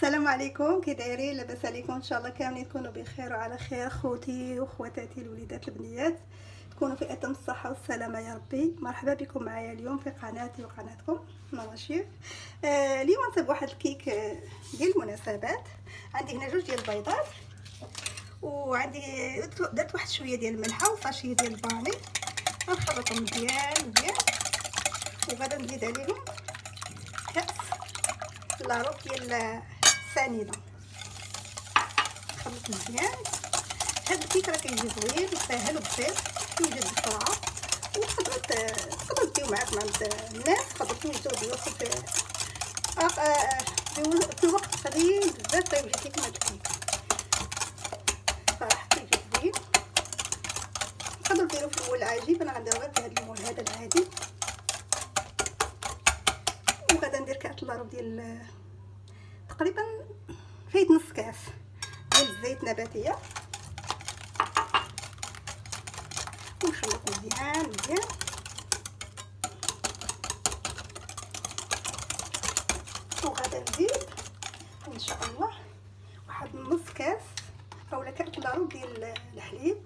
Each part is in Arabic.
السلام عليكم، كي دايرين؟ لاباس عليكم؟ ان شاء الله كاملين تكونوا بخير وعلى خير. خوتي وخواتاتي الوليدات البنيات، تكونوا في اتم الصحه والسلامه يا ربي. مرحبا بكم معايا اليوم في قناتي وقناتكم ماما شيف. اليوم نصيب واحد الكيك ديال المناسبات. عندي هنا جوج ديال البيضات، وعندي درت واحد شويه ديال الملحه وصاشيه ديال الباني. غنخلطهم مزيان وغادا نزيد عليهم كاس لاروب ديال السنيده. نخلط مزيان. هاد الكيك راه كيجي زوين وساهل وبسيط، كيوجد بسرعه، وتقدروا ديو معاك مع الناس، تقدروا توجدوا ضيوفكم في وقت قليل بزاف غيوجد لكم هاد الكيك. صراحه كيجي زوين. تقدروا ديروه في المول العجيب، انا غنديرو غير في هاد المول هذا العادي. وغادا ندير كاس لاروب ديال تقريبا فايت نص كاس ديال الزيت نباتيه، ونخلط مزيان. وغادا نزيد ان شاء الله واحد نص كاس اولا كاس لاروب ديال الحليب.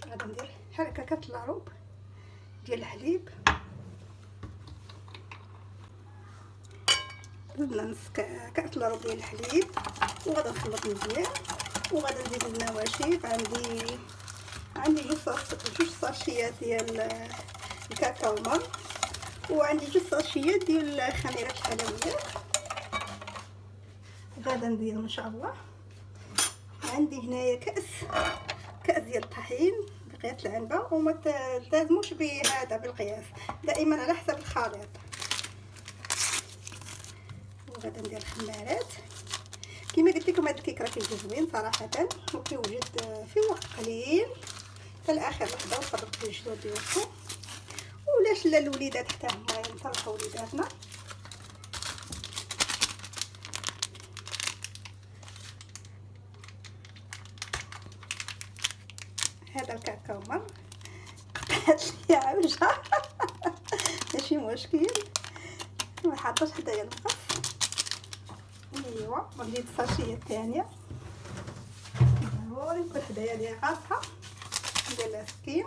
غادا ندير هكا كاس لاروب ديال الحليب، زدنا نص كاس لاروب ديال الحليب، وغادا نخلط مزيان. وغادا نزيد النواشف. عندي جوج ساشيات ديال الكاكاو مر، وعندي جوج ساشيات ديال خميره الحلويات. غادا نديرهم ان شاء الله. عندي هنايا كاس ديال الطحين بقياس العنبه، وما تلتزموش بهذا بالقياس، دائما على حسب الخليط. وغادا ندير الخمارات. كما قلت لكم هذا الكيك راه كيجي زوين صراحه، وكيوجد في وقت قليل حتى لاخر لحظه، وتقدروا توجدوا ضيوفكم ولاش لا الوليدات حتى هما ينفرحوا وليداتنا. هذا الكاكاو مر قطعت لي عوجه ماشي مشكل، ما حطيتش حدايا المقص. ايوا ونزيد الساشيه الثانيه، ضروري يكون حدايا ليا قاصحه. ندير لها سكين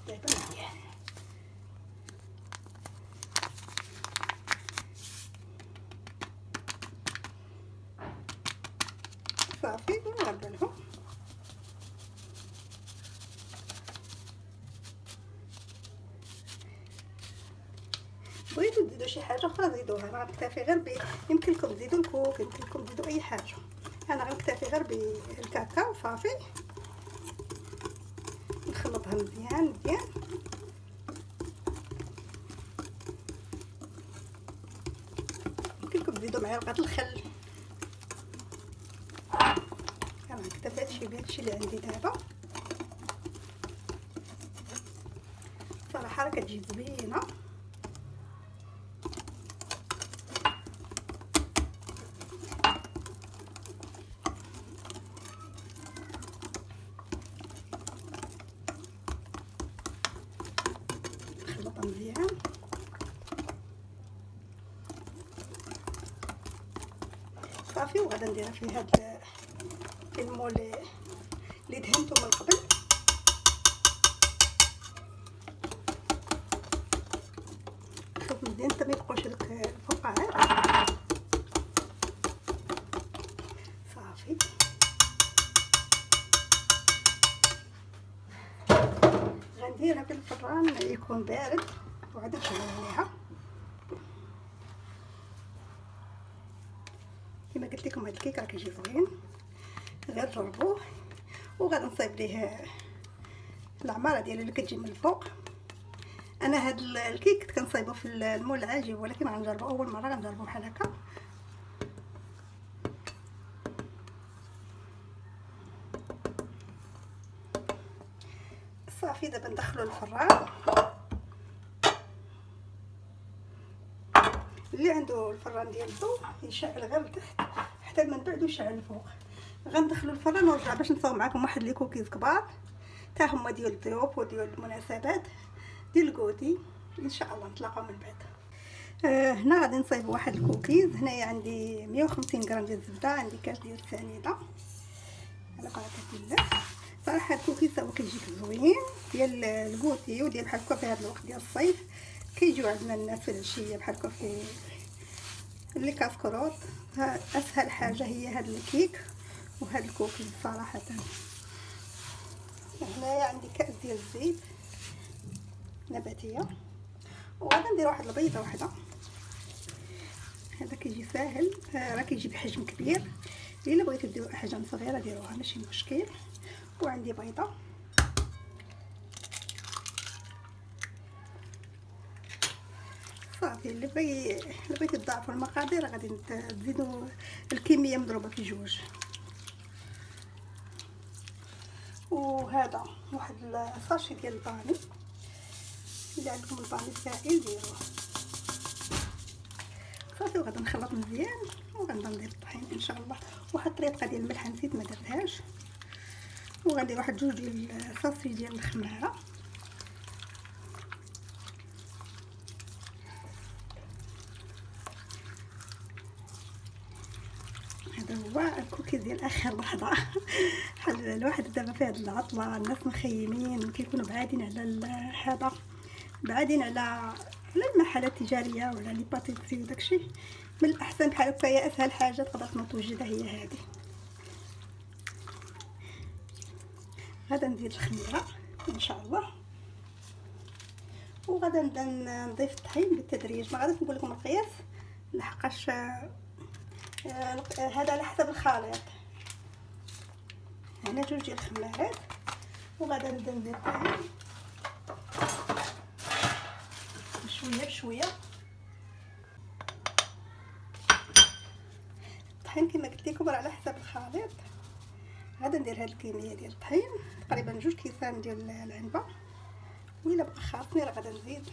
طيب مزيان. صافي ونغربلهم. بغيتو تزيدوا شي حاجه اخرى زيدوها، انا غنكتفي غير يمكن لكم تزيدوا الكوك، يمكن لكم تزيدوا اي حاجه، انا غنكتفي غير بالكاكاو. صافي نخلطها مزيان. يمكن لكم تزيدوا معلقه الخل. انا غنكتفي بهادشي اللي عندي دابا. صراحه راه كتجي زوينه. نخلطها مزيان. صافي وغادا نديرها في هاد المول اللي دهنته من قبل. شوف مزيان حتى ما يبقاوش لك الفقاعات. صافي غنديرها في الفران يكون بارد، وعاد نشعل عليها. كما قلت لكم هاد الكيك راه كيجي زوين، غير جربوه. وغادي نصايب ليه العماره ديالو اللي كتجي من الفوق. انا هاد الكيك كنت كنصايبه في المول العاجب، ولكن غنجربو اول مره، غنجربو بحال هكا. صافي دابا ندخلو الفران. اللي عنده الفران ديال الضو يشعل غير لتحت حتى من بعد يشعل الفوق. غندخلو الفران ونرجع باش نصاوب معكم واحد لي كوكيز كبار تا هما ديال الضيوف وديال المناسبات ديال الكوتي. ان شاء الله نتلاقاو من بعد. هنا غادي نصايب واحد الكوكيز. هنايا عندي 150 غرام ديال الزبده، عندي كاس ديال السنيده على بركه الله. صراحه الكوكيز هو كيجيك زوين ديال الكوتي وديال بحال هكا في هذا الوقت ديال الصيف، كيجيو عندنا الناس في العشيه بحال هكا في اللي كاسكروط. اسهل حاجه هي هذا الكيك وهذا الكوكيز صراحه. هنايا عندي كاس ديال الزيت نباتيه، وغادي ندير واحد البيضه واحده. هذا كيجي ساهل، راه كيجي بحجم كبير، الا بغيتو ديروا احجام صغيره ديروها ماشي مشكل. وعندي بيضه، صافي. اللي بغيتي تضاعفوا المقادير غادي تزيدوا الكميه مضروبه في جوج. وهذا واحد الساشي ديال الباني، اللي عندكم الباني سائل ديروه صافي. وغادي نخلط مزيان وغنبدا ندير الطحين ان شاء الله. واحد الطريقه ديال الملح نسيت ما درتهاش، وغندير واحد جوج ديال الصوصي ديال الخماره. هذا هو الكوكيز ديال اخر لحظه. بحال الواحد دابا في هذه العطله الناس مخيمين كيكونوا بعادين على هذا، بعادين على المحلات التجاريه ولا لي باتيسري وداكشي. من الاحسن بحال هكا هي اسهل حاجه تقدر توجدها هي هذه. غادا ندير الخميره ان شاء الله، وغادا نبدا نضيف الطحين بالتدريج. ما غاديش نقول لكم القياس لحقاش هذا على حسب الخليط. هنا جوج ديال الخمارات، وغادا نبدا ندير الطحين شويه بشويه. الطحين كما قلت لكم راه على حسب الخليط. غادا ندير هاد الكميه ديال الطحين، تقريبا جوج كيسان ديال العنبه، وإلا بقى خاصني راه غادا نزيد.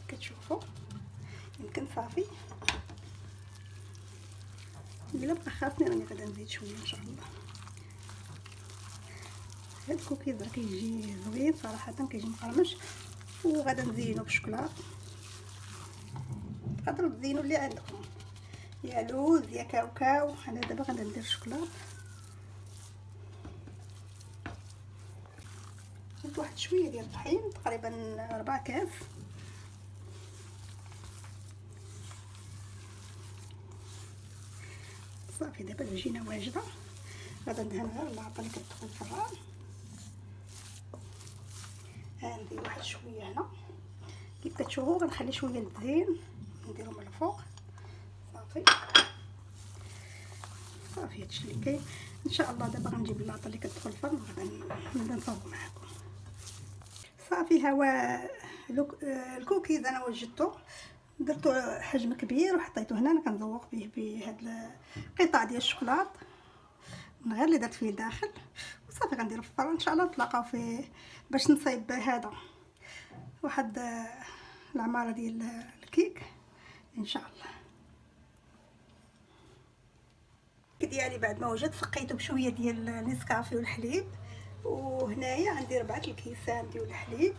كتشوفوا يمكن صافي. الا بقى خاصني راني غادا نزيد شويه ان شاء الله. هاد الكوكيز راه كيجي زوين صراحه، كيجي مقرمش. وغادا نزينو بالشوكولاط، تقدروا تزينوا اللي عندكم، يا لوز يا كاوكاو. انا دابا غادا ندير الشوكولاط. درت واحد شويه ديال الطحين، تقريبا 4 كاس. صافي دابا العجينه واجده. غادا ندهن غير العطا اللي كتدخل في الفران. ندير واحد شويه هنا كيف كتشوفوا. غنخلي شويه الزين نديرو من الفوق. صافي صافي هادشي اللي كاين ان شاء الله. دابا غنجيب اللاطه اللي كتدخل الفرن وغادا نبدا نصاوب معكم. صافي ها هو الكوكيز انا وجدته، درتو حجم كبير وحطيته هنا. انا كنزوق به بهاد القطع ديال الشوكولاط من غير اللي درت فيه الداخل. وصافي غنديرو في الفرن ان شاء الله. نتلاقاو فيه باش نصايب هذا واحد العماره ديال الكيك ان شاء الله. ديالي بعد ما وجدت سقيته بشويه ديال النسكافي والحليب. وهنايا عندي 4 الكيسان ديال الحليب.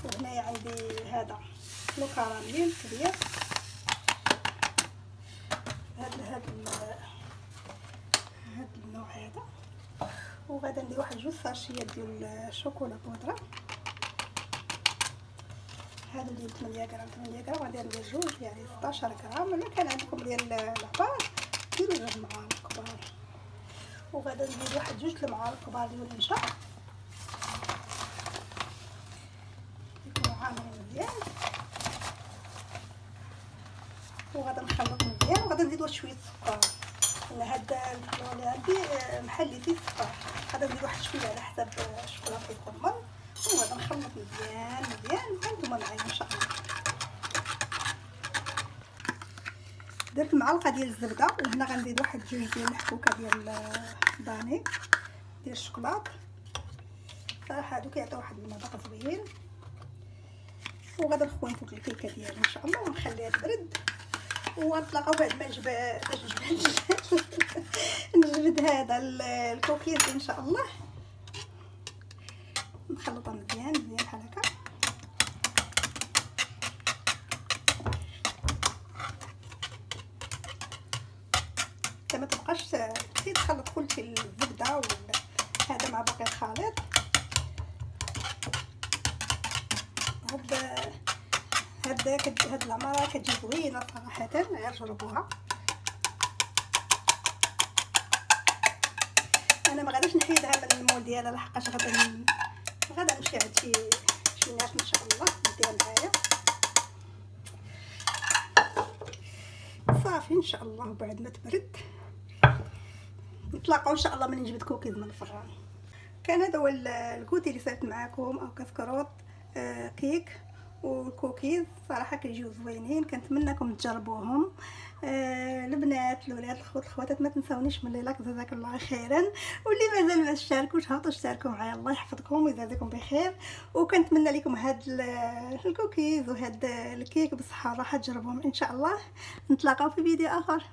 وهنايا عندي هذا لو كراميل كبير، هذا النوع هذا. وغادا ندير واحد جوج ساشيات ديال الشوكولا بودره. هذا ديال 8 غرام 8 غرام. غادي ندير جوج يعني 16 غرام. ولا كان عندكم ديال العبار ديروا 2 معالق كبار. وغادا ندير واحد جوج المعالق كبار ديال النشا يكونوا عامرين مزيان. وغادا نخلط مزيان. وغادا نزيد واحد شويه السكر. انا هاد الفلون اللي عندي محلي فيه السكر. غادا نزيد واحد شويه على حسب الشوكولاط اللي يكون. وغادا نخلط مزيان مزيان وانتم معايا ان شاء الله. درت معلقه ديال الزبده. وهنا غنزيد واحد جوج ديال الحكوكه ديال الباني ديال الشوكولاط. صراحه هادو كيعطيو واحد المذاق زوين. وغادا نخوي نفوت الكيكه ديالي ان شاء الله ونخليها تبرد. ونتلاقاو بعد ما نجبد هذا الكوكيز ان شاء الله. الخليط. هاد العماره كتجي زوينه صراحه، غير جربوها. انا ما غاديش نحيدها من المول ديالها لحقاش غادا نمشي عند شي ناس ان شاء الله دير معايا صافي ان شاء الله. بعد ما تبرد نتلاقاو ان شاء الله ملي نجبد كوكيز من الفران. كان هذا هو الكوتي اللي صيفط معاكم، او كسكروط كيك والكوكيز. صراحه كيجيو زوينين، كنتمنىكم تجربوهم. البنات الولاد الخواتات ما تنساونيش من لايك، جزاك الله خيرا. واللي مازال ما اشتركوش هبطوا اشتركوا معايا، الله يحفظكم ويجازيكم بخير. وكنتمنى لكم هاد الكوكيز وهاد الكيك بالصحه والراحه، تجربوهم ان شاء الله. نتلاقاو في فيديو اخر.